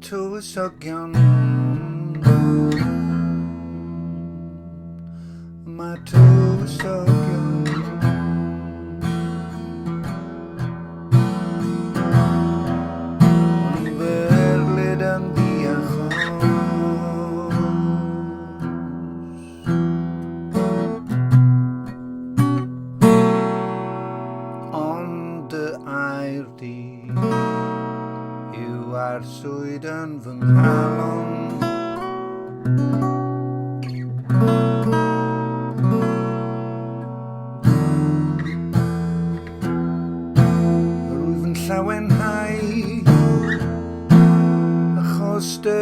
Tywysogion ma tywysogion yn ferlid yn ddiachos ond dy air di yw arswyd yn fy nghalon rwyf yn llawenhau achos dy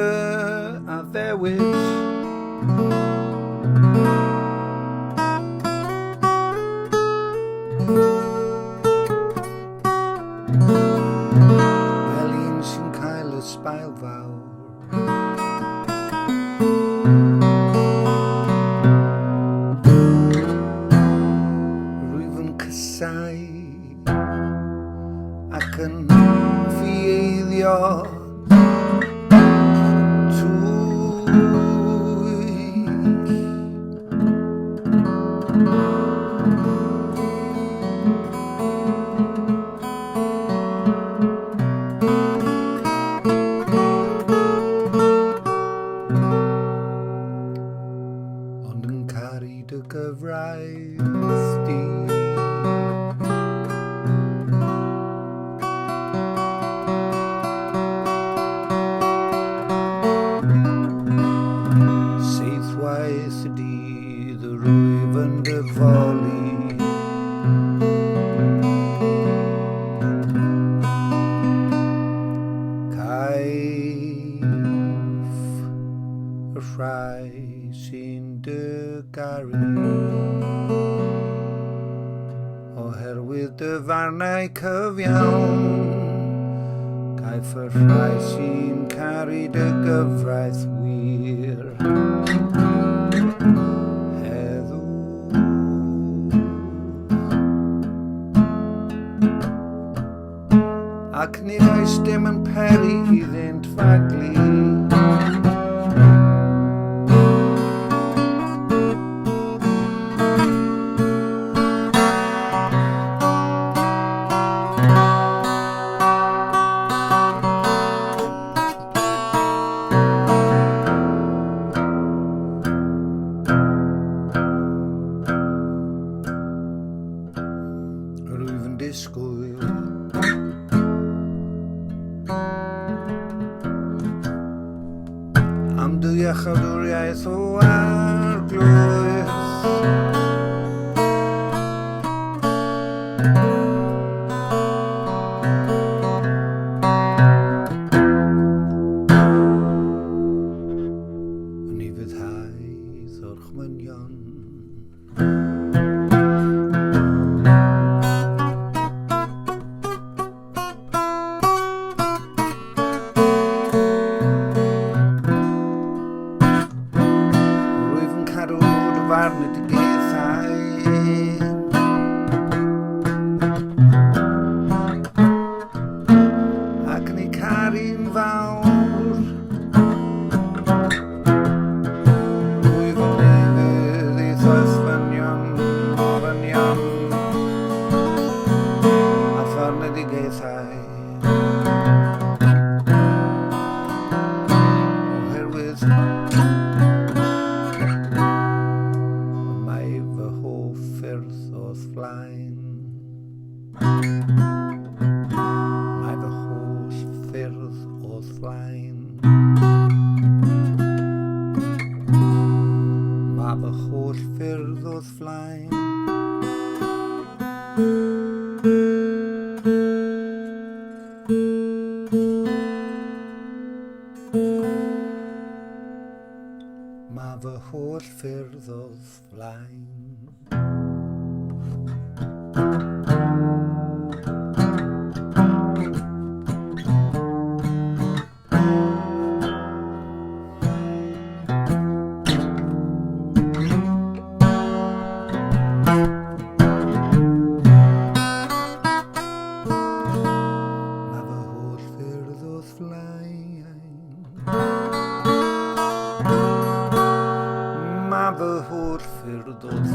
addewid sbail fawr rwyf yn cysau ac yn ffieiddio dy gyfraith di seithwaith y dydd y rwyf yn dyfoli caif y rhai sy'n dy garu oherwydd dy farnau cyfiawn caiff y rhai sy'n caru dy gyfraith wir heddw ac nid oes dim yn peri iddynt faglu rwyf yn disgwyl am dy iachawdwriaeth o arglwydd yn ei fyddhau o'r chwynion farn y digethau ac yn ei caru'n fawr rwyf yn nefydd ei ddoethfynion ofynion a farn y digethau fy holl ffyrdd oedd flaen. Mae fy holl ffyrdd oedd